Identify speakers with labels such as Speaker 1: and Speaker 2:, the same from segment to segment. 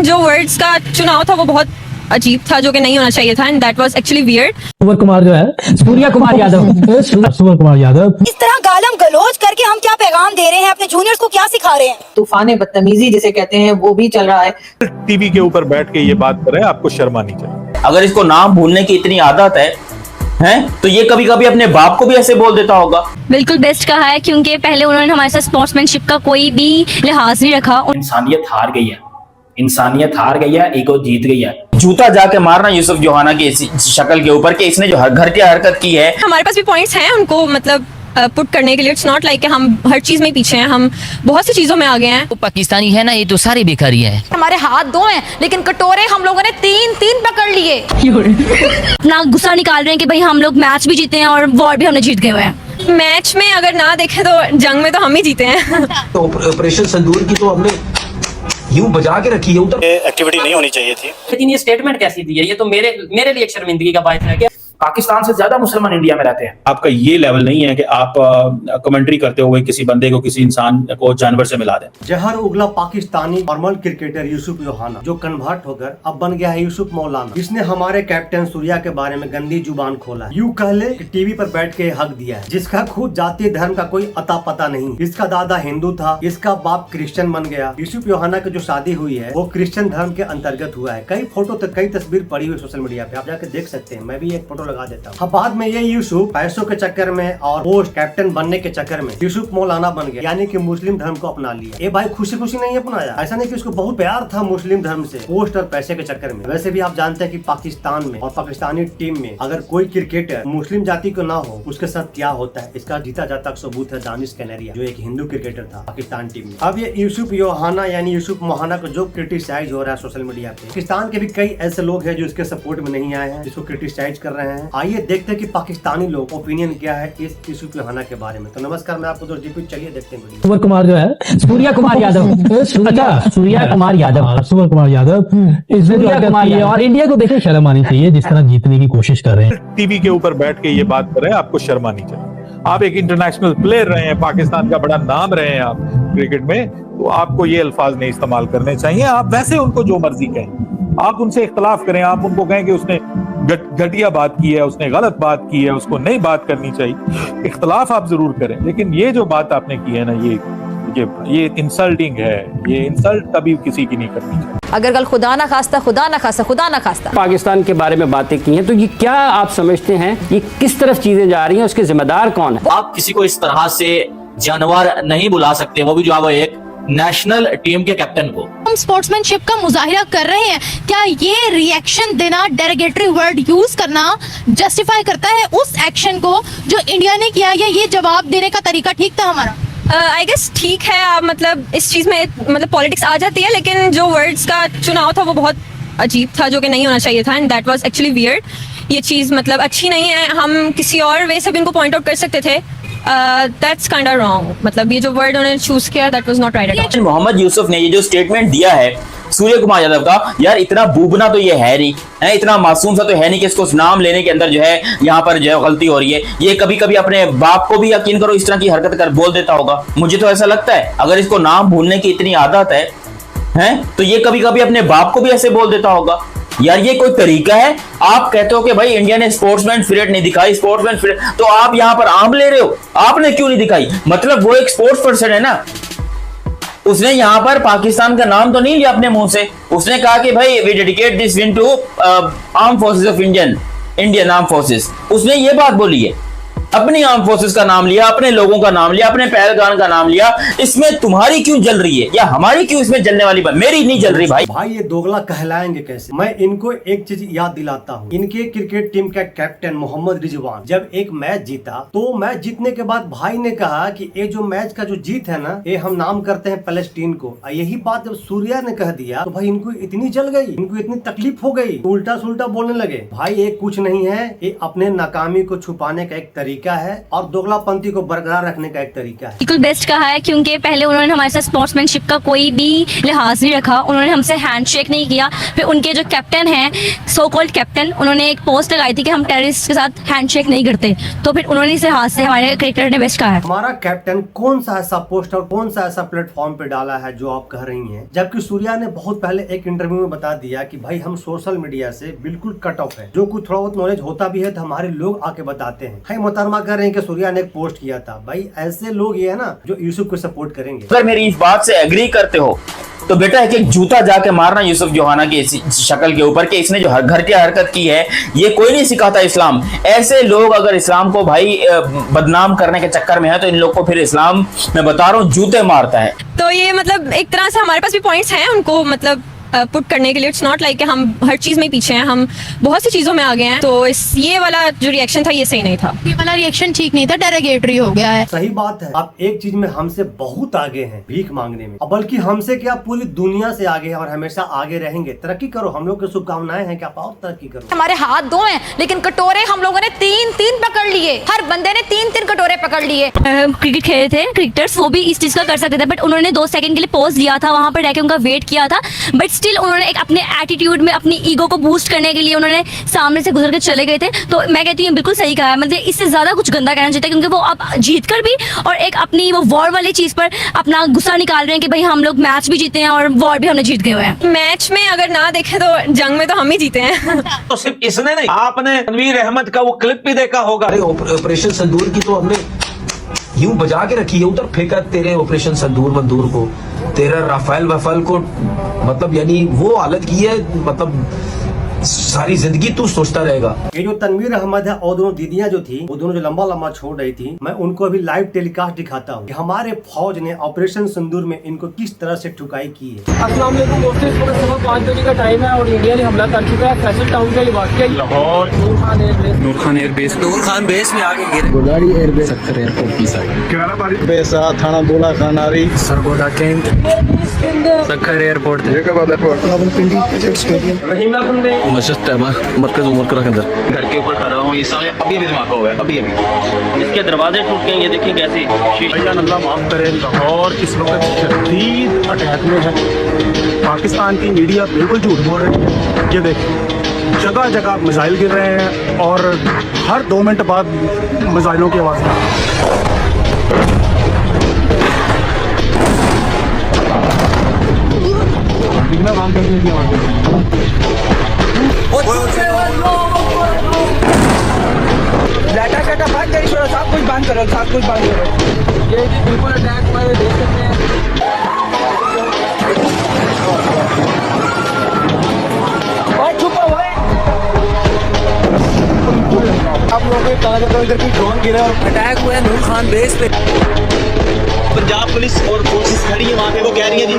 Speaker 1: लेकिन जो वर्ड्स का चुनाव था वो बहुत अजीब था, जो कि नहीं होना चाहिए था, and that was actually weird.
Speaker 2: Surya Kumar जो है, सूर्या कुमार यादव, सूर्य कुमार यादव,
Speaker 3: इस तरह गालम गलोच करके हम क्या पैगाम दे रहे हैं, अपने जूनियर्स को क्या सिखा रहे हैं?
Speaker 4: तूफान बदतमीजी जिसे कहते हैं वो भी चल रहा है।
Speaker 5: टीवी के ऊपर बैठ के ये बात कर रहे हैं, आपको शर्म आनी चाहिए।
Speaker 6: अगर इसको नाम भूलने की इतनी आदत है तो ये कभी कभी अपने बाप को भी ऐसे बोल देता होगा।
Speaker 7: बिल्कुल बेस्ट कहा है, क्योंकि पहले उन्होंने हमारे साथ स्पोर्ट्समैनशिप का कोई भी लिहाज नहीं रखा।
Speaker 8: इंसानियत हार गई है, इंसानियत हार गई है, ईगो जीत गई है।
Speaker 6: जूता जाके मारना यूसुफ जोहाना की शक्ल के ऊपर कि इसने जो घर की हरकत की है।
Speaker 1: हमारे पास भी पॉइंट्स हैं उनको मतलब पुट करने के लिए। इट्स नॉट लाइक कि हम हर चीज में पीछे हैं, हम बहुत सी चीजों में आगे हैं।
Speaker 9: वो पाकिस्तानी है ना, ये तो सारी बेकारी है।
Speaker 10: हमारे हाथ दो हैं लेकिन कटोरे हम लोगों ने तीन तीन पकड़ लिए।
Speaker 7: अपना गुस्सा निकाल रहे हैं कि भाई हम लोग मैच भी जीते हैं और वॉर भी हमने जीत गए हुए हैं।
Speaker 1: मैच में अगर ना देखें तो जंग में तो हम ही जीते हैं।
Speaker 11: तो ऑपरेशन संदूर की तो हमने यूं बजा के रखी है उधर।
Speaker 12: एक्टिविटी नहीं होनी चाहिए थी।
Speaker 8: लेकिन ये स्टेटमेंट कैसी दी है? ये तो मेरे लिए एक शर्मिंदगी का बात है कि पाकिस्तान से ज्यादा मुसलमान इंडिया में रहते हैं।
Speaker 5: आपका ये लेवल नहीं है कि आप कमेंट्री करते हुए किसी बंदे को, किसी इंसान को जानवर से मिला दें।
Speaker 13: जहर उगला पाकिस्तानी नॉर्मल क्रिकेटर यूसुफ योहाना जो कन्वर्ट होकर अब बन गया है यूसुफ मौलाना, जिसने हमारे कैप्टन सूर्या के बारे में गंदी जुबान खोला है। यूं कह ले कि टीवी पर बैठ के हक दिया है, जिसका खुद जातीय धर्म का कोई अता पता नहीं। इसका दादा हिंदू था, इसका बाप क्रिश्चियन बन गया। यूसुफ योहाना की जो शादी हुई है वो क्रिश्चियन धर्म के अंतर्गत हुआ है। कई फोटो तक कई तस्वीर पड़ी हुई सोशल मीडिया पे, आप जाके देख सकते हैं। मैं भी एक फोटो लगा देता हूँ। बाद में ये यूसुफ पैसों के चक्कर में और पोस्ट कैप्टन बनने के चक्कर में यूसुफ मौलाना बन गया, यानी कि मुस्लिम धर्म को अपना लिया। ये भाई खुशी खुशी नहीं अपनाया, ऐसा नहीं कि उसको बहुत प्यार था मुस्लिम धर्म से, पोस्ट और पैसे के चक्कर में। वैसे भी आप जानते हैं कि पाकिस्तान में और पाकिस्तानी टीम में अगर कोई क्रिकेटर मुस्लिम जाति को ना हो, उसके साथ क्या होता है इसका जीता जाता सबूत है दानिश कनेरिया, जो एक हिंदू क्रिकेटर था पाकिस्तान टीम में। अब ये यूसुफ योहाना यानी यूसुफ मोहाना को जो क्रिटिसाइज हो रहा है सोशल मीडिया पे, पाकिस्तान के भी कई ऐसे लोग हैं जो इसके सपोर्ट में नहीं आए हैं, जिसको क्रिटिसाइज कर रहे हैं। आइए देखते हैं कि पाकिस्तानी लोग ओपिनियन क्या है इस यूसुफ योहाना के बारे में। तो नमस्कार, मैं आपको चलिए देखते हैं।
Speaker 2: सूर्य कुमार जो है, सूर्या कुमार यादव, सूर्या कुमार यादव, सूर्य कुमार यादव, इसमें और इंडिया को देखे शर्म आनी चाहिए जिस तरह जीतने की कोशिश कर रहे हैं।
Speaker 5: टीवी के ऊपर बैठ के ये बात कर रहे हैं, आपको शर्म आनी चाहिए। आप एक इंटरनेशनल प्लेयर रहे हैं, पाकिस्तान का बड़ा नाम रहे हैं आप क्रिकेट में, तो आपको ये अल्फाज नहीं इस्तेमाल करने चाहिए। आप वैसे उनको जो मर्जी कहें, आप उनसे इख्तलाफ करें, आप उनको कहें कि उसने घटिया बात की है, उसने गलत बात की है, उसको नहीं बात करनी चाहिए। इख्तलाफ आप जरूर करें, लेकिन ये जो बात आपने की है ना, ये इंसल्टिंग है। ये इंसल्ट कभी किसी की नहीं करनी चाहिए।
Speaker 10: अगर कल खुदा ना खास्ता
Speaker 14: पाकिस्तान के बारे में बातें की हैं, तो ये क्या आप समझते हैं ये किस तरफ चीजें जा रही हैं, उसके जिम्मेदार कौन है?
Speaker 6: आप किसी को इस तरह से जानवर नहीं बुला सकते, वो भी जो है एक नेशनल टीम के कैप्टन को।
Speaker 7: हम स्पोर्ट्समैनशिप का मुजाहिरा कर रहे हैं, क्या ये रिएक्शन देना, डेरोगेटरी वर्ड यूज करना जस्टिफाई करता है उस एक्शन को जो इंडिया ने किया? या ये जवाब देने का तरीका ठीक था हमारा?
Speaker 1: आई गेस ठीक है। आप मतलब इस चीज में मतलब पॉलिटिक्स आ जाती है, लेकिन जो वर्ड्स का चुनाव था वो बहुत अजीब था, जो कि नहीं होना चाहिए था, and that was actually weird. ये चीज मतलब अच्छी नहीं है। हम किसी और वे से भी इनको पॉइंट आउट कर सकते थे। That's kind of wrong. मतलब ये जो वर्ड उन्होंने चूज किया, that was not right at all.
Speaker 6: Mohammad Yusuf ने ये जो स्टेटमेंट दिया है सूर्य कुमार यादव का, यार इतना बूबना तो ये है नहीं है, इतना मासूम सा तो है नहीं कि इसको नाम लेने के अंदर जो है यहाँ पर जो है गलती हो रही है। ये कभी कभी अपने बाप को भी यकीन करो इस तरह की हरकत कर बोल देता होगा। मुझे तो ऐसा लगता है अगर इसको नाम भूलने की इतनी आदत है तो ये कभी कभी अपने बाप को भी ऐसे बोल देता होगा। यार ये कोई तरीका है? आप कहते हो कि भाई इंडिया ने स्पोर्ट्समैन स्पिरिट नहीं दिखाई, स्पोर्ट्समैन स्पिरिट, तो आप यहाँ पर आम ले रहे हो, आपने क्यों नहीं दिखाई? मतलब वो एक स्पोर्ट्स पर्सन है ना, उसने यहाँ पर पाकिस्तान का नाम तो नहीं लिया अपने मुंह से। उसने कहा कि भाई we dedicate this win to arm forces of Indian arm forces. उसने ये बात बोली है, अपनी आर्म फोर्सेस का नाम लिया, अपने लोगों का नाम लिया, अपने पहलगान का नाम लिया। इसमें तुम्हारी क्यों जल रही है, या हमारी क्यों इसमें जलने वाली बात? मेरी नहीं जल रही भाई।
Speaker 13: ये दोगला कहलाएंगे कैसे? मैं इनको एक चीज याद दिलाता हूँ। इनके क्रिकेट टीम का कैप्टन मोहम्मद रिजवान जब एक मैच जीता, तो मैच जीतने के बाद भाई ने कहा कि ये जो मैच का जो जीत है ना, ये हम नाम करते हैं पैलेस्टीन को। यही बात जब सूर्या ने कह दिया तो भाई इनको इतनी जल गई, इनको इतनी तकलीफ हो गई, उल्टा सुल्टा बोलने लगे। भाई ये कुछ नहीं है, ये अपने नाकामी को छुपाने का एक तरीका तरीका है और दोगलापंथी को बरकरार रखने का एक तरीका है।
Speaker 1: बिल्कुल बेस्ट कहा है, क्योंकि पहले उन्होंने हमारे साथ स्पोर्ट्समैनशिप का कोई भी लिहाज नहीं रखा, उन्होंने हमसे हैंडशेक नहीं किया। फिर उनके जो कैप्टन हैं, सो कॉल्ड कैप्टन, उन्होंने एक पोस्ट लगाई थी कि हम टेररिस्ट के साथ हैंडशेक नहीं करते, तो फिर उन्होंने इस लिहाज से हमारे क्रिकेटर ने बेस्ट कहा है।
Speaker 13: हमारा कैप्टन कौन सा ऐसा पोस्ट और कौन सा ऐसा प्लेटफॉर्म पे डाला है जो आप कह रही हैं, जबकि सूर्या ने बहुत पहले एक इंटरव्यू में बता दिया कि भाई हम सोशल मीडिया से बिल्कुल कट ऑफ है, जो कुछ थोड़ा बहुत नॉलेज होता भी है तो हमारे लोग आके बताते हैं। हाई मोहतरमा कह रहे हैं कि सूर्या ने एक पोस्ट किया था, भाई ऐसे लोग ये है ना जो यूसुफ को सपोर्ट करेंगे।
Speaker 6: अगर मेरी इस बात से एग्री करते हो तो बेटा एक जूता जाके मारना यूसुफ जोहाना की शक्ल के ऊपर कि इसने जो घर की हरकत की है ये कोई नहीं सिखाता इस्लाम। ऐसे लोग अगर इस्लाम को भाई बदनाम करने के चक्कर में है तो इन लोग को फिर इस्लाम मैं बता रहा हूँ जूते मारता है।
Speaker 1: तो ये मतलब एक तरह से हमारे पास भी पॉइंट्स हैं उनको मतलब पुट करने के लिए। इट्स नॉट लाइक कि हम हर चीज में पीछे हैं, हम बहुत सी चीजों में आगे हैं। तो ये वाला जो रिएक्शन था ये सही नहीं था,
Speaker 7: ये वाला रिएक्शन ठीक नहीं था, डेरोगेटरी हो गया है।
Speaker 13: सही बात है, आप एक चीज में हमसे बहुत आगे हैं, भीख मांगने में, बल्कि हमसे क्या पूरी दुनिया से आगे हैं और हमेशा आगे रहेंगे। तरक्की करो, हम लोग की शुभकामनाएं हैं कि आप और तरक्की करो।
Speaker 10: हमारे हाथ दो हैं लेकिन कटोरे हम लोगों ने तीन पकड़ लिए, हर बंदे ने तीन कटोरे पकड़ लिए।
Speaker 1: क्रिकेट खेले थे क्रिकेटर्स, वो भी इस चीज का कर सकते थे, बट उन्होंने 2 सेकंड के लिए पॉज लिया था, वहां पर रह के उनका वेट किया था, बट स्टिल उन्होंने एक अपने एटीट्यूड में अपनी ईगो को बूस्ट करने के लिए उन्होंने सामने से गुजर के चले गए थे। तो मैं कहती हूँ बिल्कुल सही कहा है, मतलब इससे ज्यादा कुछ गंदा कहना चाहिए, क्योंकि वो अब जीत कर भी और एक अपनी वो वॉर वाली चीज पर अपना गुस्सा निकाल रहे हैं कि भाई हम लोग मैच भी जीते हैं और वॉर भी हमने जीत गए हुए हैं। मैच में अगर ना देखे तो जंग में तो हम ही जीते हैं।
Speaker 11: तो सिर्फ इसने नहीं, आपने तनवीर अहमद का वो क्लिप भी देखा होगा। अरे ऑपरेशन संदूर की तो हमने यूं बजा के रखी है, उधर फेंका तेरे ऑपरेशन संदूर मंदूर को, तेरा राफेल वफेल को, मतलब यानी वो हालत की है, मतलब सारी जिंदगी तू सोचता रहेगा।
Speaker 13: ये जो तनवीर अहमद है और दोनों दीदियां जो थी, वो दोनों जो लंबा लंबा छोड़ रही थी, मैं उनको अभी लाइव टेलीकास्ट दिखाता हूँ कि हमारे फौज ने ऑपरेशन सिंदूर में इनको किस तरह से ठुकाई की है।
Speaker 2: अस्सलाम वालेकुम दोस्तों, सुबह 5 बजे का टाइम है और इंडिया ने हमला कर चुका है फैसल टाउन का। ये वाकया लाहौर नूर खान एयरबेस में आगे गिरे। गोदारी एयरबेस सख्तर एयरपोर्ट की साइड बेसा थाना बोला खानारी सरगोदा कैंट सख्तर एयरपोर्ट स्टेडियम मस्जिद तैयबा मरकज उमर के अंदर घर के ऊपर खड़ा हूँ। ये साले अभी धमाका हुआ है, अभी इसके दरवाजे टूट गए। ये देखिए कैसे अल्लाह माफ करे। लाहौर इस वक्त शदीद अटैक में है। पाकिस्तान की मीडिया बिल्कुल झूठ बोल रही है। ये देखिए जगह जगह मिसाइल गिर रहे हैं और हर 2 मिनट बाद मिसाइलों की आवाज़ काम करने की डाटा बात करिए, सब कुछ बंद करो, सब कुछ बंद करो। ये बिल्कुल अटैक हमारे देश में और छुपा हुआ है। आप लोगों को कहा जाता है इधर कोई ड्रोन गिरा और अटैक हुआ है नूर खान बेस पे। पंजाब पुलिस और फोर्सेस खड़ी है वहाँ पे, वो कह रही है जी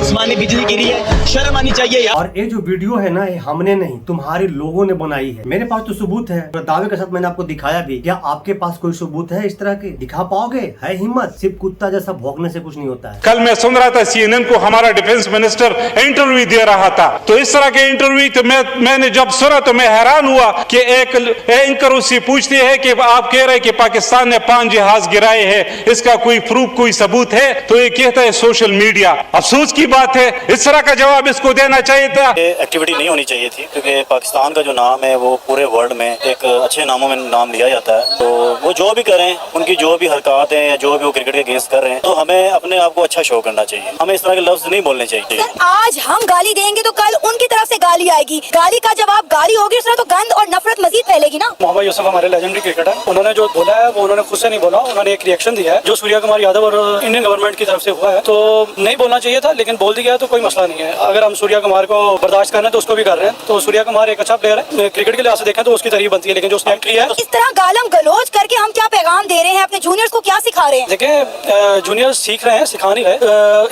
Speaker 2: इस्मानी बिजली गिरी है, शर्म आनी चाहिए यार। और ये जो वीडियो है ना, ये हमने नहीं तुम्हारे लोगों ने बनाई है। मेरे पास तो सबूत है, दावे के साथ मैंने आपको दिखाया भी। क्या आपके पास कोई सबूत है इस तरह के? दिखा पाओगे? है हिम्मत? सिर्फ कुत्ता जैसा भौंकने से कुछ नहीं होता है।
Speaker 5: कल मैं सुन रहा था CNN को हमारा डिफेंस मिनिस्टर इंटरव्यू दे रहा था, तो इस तरह के इंटरव्यू तो मैंने जब सुना तो मैं हैरान हुआ कि एक एंकर उससे पूछते हैं कि आप कह रहे हैं कि पाकिस्तान ने 5 जहाज गिराए हैं, इसका कोई प्रूफ कोई सबूत है? तो ये कहता है सोशल मीडिया। अफसोस की बात है, इस तरह का जवाब इसको देना चाहिए था।
Speaker 2: एक्टिविटी नहीं होनी चाहिए थी, क्योंकि पाकिस्तान का जो नाम है वो पूरे वर्ल्ड में एक अच्छे नामों में नाम लिया जाता है। तो वो जो भी करें, उनकी जो भी हरकत हैं या जो भी वो क्रिकेट के अगेंस्ट कर रहे हैं, तो हमें अपने आप को अच्छा शो करना चाहिए। हमें इस तरह के लफ्ज नहीं बोलने चाहिए।
Speaker 3: आज हम गाली देंगे तो कल उनकी तरफ से गाली आएगी, गाली का जवाब गाली होगी, उसमें तो गंद और नफरत मजीद फैलेगी ना।
Speaker 2: मोहम्मद यूसुफ हमारे लेजेंडरी क्रिकेटर, उन्होंने जो बोला है वो उन्होंने खुद से नहीं बोला, उन्होंने एक रिएक्शन दिया है जो सूर्या कुमार यादव और इंडियन गवर्नमेंट की तरफ से हुआ है। तो नहीं बोलना चाहिए था, लेकिन बोल दिया तो कोई मसला नहीं है। अगर हम सूर्या कुमार को बर्दाश्त कर रहे हैं तो उसको भी कर रहे हैं। तो सूर्या कुमार एक अच्छा प्लेयर है, क्रिकेट के लिहाज से देखें तो उसकी तारीफ बनती है, लेकिन जो उसने एक्ट किया है
Speaker 3: इस तरह गालम गलोच करके हम क्या पैगाम दे रहे हैं अपने जूनियर्स को, क्या सिखा रहे हैं?
Speaker 2: देखें, जूनियर्स सीख रहे हैं, सिखा नहीं रहे।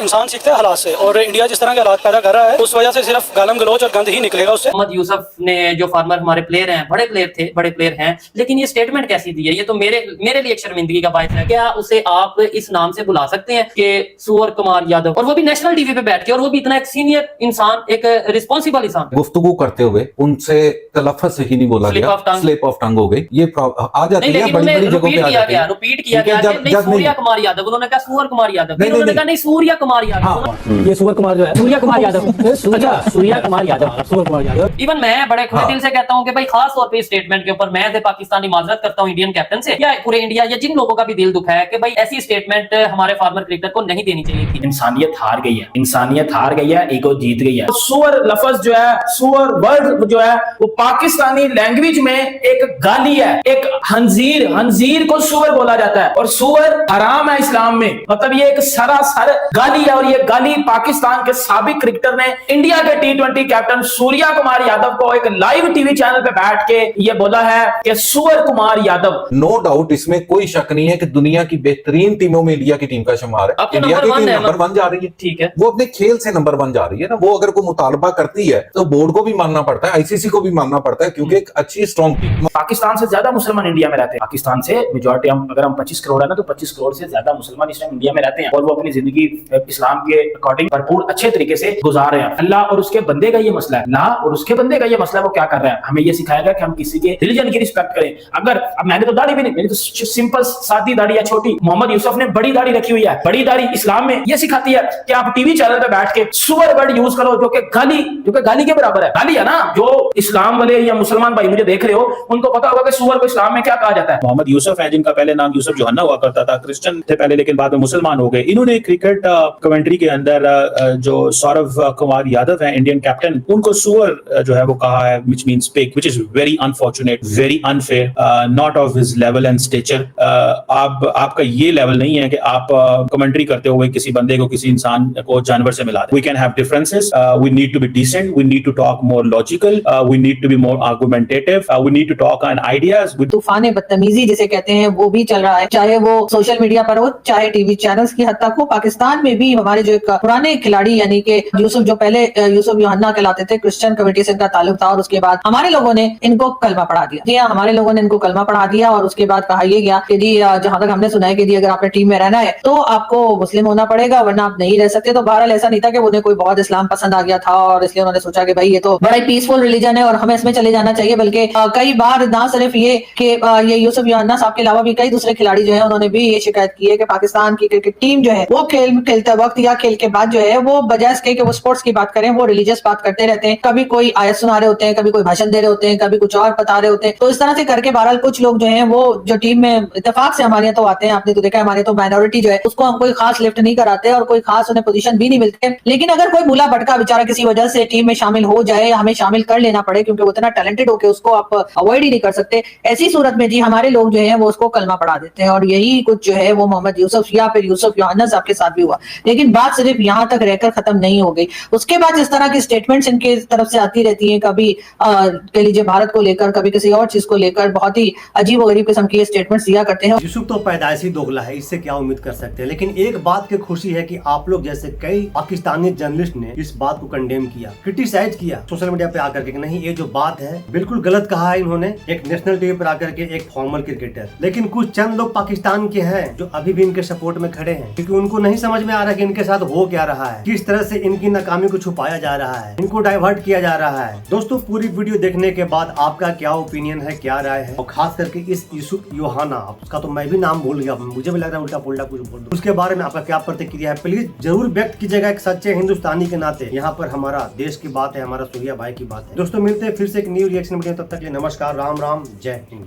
Speaker 2: इंसान सीखता है हालात से, और इंडिया जिस तरह के हालात पैदा कर रहा है उस वजह से सिर्फ गालम गलोच और गंद
Speaker 11: गंद ही निकलेगा उससे।
Speaker 8: मोहम्मद यूसुफ ने जो फार्मर हमारे प्लेयर हैं, बड़े प्लेयर हैं, लेकिन ये स्टेटमेंट कैसी दी है? ये तो मेरे लिए एक शर्मिंदगी का बात है। क्या उसे आप इस नाम से बुला सकते हैं कि सूअर कुमार यादव, और वो भी नेशनल टीवी पे बैठ के, और वो भी इतना एक सीनियर इंसान, एक रिस्पॉन्सिबल इंसान?
Speaker 11: गुफ्तगू करते हुए उनसे तलफ़्फ़ुज़ सही नहीं बोला गया, स्लिप ऑफ टंग हो गई। ये आ जाती है बड़ी-बड़ी जगहों पे, आ जाती है।
Speaker 8: रिपीट किया गया नहीं सूर्या कुमार यादव, उन्होंने कहा सूअर कुमार यादव, फिर उन्होंने कहा नहीं सूर्या कुमार यादव।
Speaker 14: ये सूर्य कुमार जो है, सूर्या कुमार यादव, सूर्या कुमार यादव, सूर्य कुमार यादव।
Speaker 8: इवन मैं बड़े खुले दिल से कहता हूं कि भाई खास तौर पे इस स्टेटमेंट के ऊपर मैं एज ए पाकिस्तानी माजरत करता हूं इंडियन कैप्टन से, या पूरे इंडिया या जिन लोगों का भी दिल दुखा है कि भाई ऐसी स्टेटमेंट हमारे फार्मर क्रिकेटर को नहीं देनी चाहिए थी।
Speaker 6: इंसानियत हार गई है, इंसानियत हार गई है, ईगो जीत गई है। सूअर लफ्ज जो है, सूअर वर्ड जो है, वो पाकिस्तानी लैंग्वेज में एक गाली है, एक हंजीर को सूअर बोला जाता है, और सूअर हराम है इस्लाम में। मतलब ये एक सरासर गाली है, और ये गाली पाकिस्तान के साबिक क्रिकेटर ने इंडिया के T20 कैप्टन सूर्या कुमार यादव को एक लाइव टीवी चैनल पे बैठ के ये बोला है कि सूअर कुमार यादव।
Speaker 11: नो डाउट, इसमें कोई शक नहीं है कि दुनिया की बेहतरीन टीमों में इंडिया की टीम का शुमार है। इंडिया की टीम नंबर 1 जा रही है,
Speaker 8: ठीक है,
Speaker 11: वो अपने खेल से नंबर 1 जा रही है ना। वो अगर कोई मुतालबा करती है तो बोर्ड को भी मानना पड़ता है, ICC को भी मानना पड़ता है, क्योंकि एक अच्छी स्ट्रॉन्ग टीम।
Speaker 6: पाकिस्तान से ज्यादा मुसलमान इंडिया में रहते हैं। पाकिस्तान से मेजॉरिटी अगर हम 25 करोड़ है ना, तो 25 करोड़ से ज्यादा मुसलमान इस टाइम इंडिया में रहते हैं, और वो अपनी जिंदगी इस्लाम के अकॉर्डिंग भरपूर अच्छे तरीके से गुजार रहे हैं। अल्लाह और उसके बंदे का ये मसला है, अल्लाह और उसके बंदे का ये मसला है, वो क्या कर रहा है? हमें ये सिखाया गया कि हम किसी के रिलीजन की रिस्पेक्ट करें। अगर अब मैंने तो दाढ़ी भी नहीं, मेरी तो सिंपल सादी दाढ़ी है, छोटी। मोहम्मद यूसुफ ने बड़ी दाढ़ी रखी हुई है। बड़ी दाढ़ी इस्लाम में ये सिखाती है कि आप टीवी चैनल पे बैठ के सूअर वर्ड यूज करो, जो कि गाली के बराबर है। गाली है ना। जो इस्लाम वाले या मुसलमान भाई मुझे देख रहे हो, उनको पता होगा कि सूअर को इस्लाम में क्या कहा जाता है।
Speaker 2: मोहम्मद यूसुफ है, जिनका पहले नाम यूसुफ जोहन्ना हुआ करता था, क्रिश्चियन थे पहले, लेकिन बाद में मुसलमान हो गए। इन्होंने क्रिकेट कमेंट्री के अंदर जो सौरभ कुमार यादव है, इंडियन कैप्टन, उनको सूअर जो है वो कहा है, which means pig, which is very unfortunate, very unfair, not of his level and stature। आपका ये लेवल नहीं है कि आप कमेंट्री करते हुए किसी बंदे को, किसी इंसान को जानवर से मिला दें। We can have differences, we need to be decent, we need to talk more logical, we need to be more argumentative, we need to talk on ideas।
Speaker 4: तूफान बदतमीजी जिसे कहते हैं वो भी चल रहा है, चाहे वो सोशल मीडिया पर हो, चाहे टीवी चैनल्स की हद तक हो। पाकिस्तान में भी हमारे जो एक पुराने खिलाड़ी यानी कि यूसुफ, जो पहले यूसुफ योहन्ना कहलाते थे, क्रिश्चियन कमेटी से इनका ताल्लुक था, और उसके बाद हमारे लोगों ने इनको कलमा पढ़ा दिया। जी हमारे लोगों ने इनको कलमा पढ़ा दिया, और उसके बाद कहा यह गया कि जी जहां तक हमने सुना है कि जी अगर आपने टीम में रहना है तो आपको मुस्लिम होना पड़ेगा, वरना आप नहीं रह सकते। तो बहरहाल ऐसा नहीं था कि उन्हें कोई बहुत इस्लाम पसंद आ गया था और इसलिए उन्होंने सोचा कि भाई ये तो बड़ा ही पीसफुल रिलीजन है और हमें इसमें चले जाना चाहिए। बल्कि कई बार ना सिर्फ ये कि ये यूसुफ योहन्ना साहब के अलावा भी कई दूसरे खिलाड़ी जो है उन्होंने भी ये शिकायत की है कि पाकिस्तान की क्रिकेट टीम जो है वो खेलते वक्त या खेल के बाद जो है वो बजाय इसके कि वो स्पोर्ट्स की बात करें, वो रिलीजियस बात करते रहते हैं। कभी कोई आयत सुना रहे होते हैं, कभी कोई भाषण दे रहे होते हैं, कभी कुछ और बता रहे होते हैं। तो इस तरह से करके बहरहाल कुछ लोग जो हैं वो जो टीम में इत्तेफाक से हमारे तो आते हैं, आपने तो देखा है हमारे तो माइनॉरिटी जो है उसको हम कोई खास लिफ्ट नहीं कराते और कोई खास उन्हें पोजीशन भी नहीं मिलती। लेकिन अगर कोई भूला भटका बेचारा किसी वजह से टीम में शामिल हो जाए, हमें शामिल कर लेना पड़े क्योंकि वो इतना टैलेंटेड हो के उसको आप अवॉइड ही नहीं कर सकते, ऐसी सूरत में जी हमारे लोग जो है वो उसको कलमा पढ़ा देते हैं। और यही कुछ जो है वो मोहम्मद यूसुफ या फिर यूसुफ योहन्ना साहब के साथ भी हुआ। लेकिन बात सिर्फ यहाँ तक रहकर खत्म नहीं हो गई। उसके बाद इस तरह की स्टेटमेंट्स इनके तरफ से आती रहती हैं, कभी कह लीजिए भारत को लेकर, कभी किसी और चीज को लेकर, बहुत ही अजीब और गरीब किस्म की स्टेटमेंट्स दिया करते हैं।
Speaker 13: यूसुफ तो पैदाइशी दोगला है, इससे क्या उम्मीद कर सकते हैं। लेकिन एक बात की खुशी है कि आप लोग जैसे कई पाकिस्तानी जर्नलिस्ट ने इस बात को कंडेम किया, क्रिटिसाइज किया सोशल मीडिया पे आकर के, नहीं ये जो बात है बिल्कुल गलत कहा है इन्होंने एक नेशनल टीवी पर आकर के, एक फॉर्मल क्रिकेटर। लेकिन कुछ चंद लोग पाकिस्तान के हैं जो अभी भी इनके सपोर्ट में खड़े हैं, क्योंकि उनको नहीं समझ में आ रहा कि इनके साथ हो क्या रहा है, किस तरह से इनकी नाकामी को छुपाया जा रहा है, इनको डाइवर्ट किया जा रहा है। दोस्तों पूरी वीडियो देखने के बाद आपका क्या ओपिनियन है, क्या राय है, और खास करके इस यूसुफ योहन्ना, उसका तो मैं भी नाम भूल गया, मुझे भी लग रहा है उल्टा पुल्टा कुछ बोल दूं, उसके बारे में आपका क्या प्रतिक्रिया है प्लीज जरूर व्यक्त कीजिएगा एक सच्चे हिंदुस्तानी के नाते। यहाँ पर हमारा देश की बात है, हमारा सूर्या भाई की बात है। दोस्तों मिलते हैं फिर से एक न्यू रिएक्शन वीडियो, तब तक के लिए नमस्कार, राम राम, जय हिंद।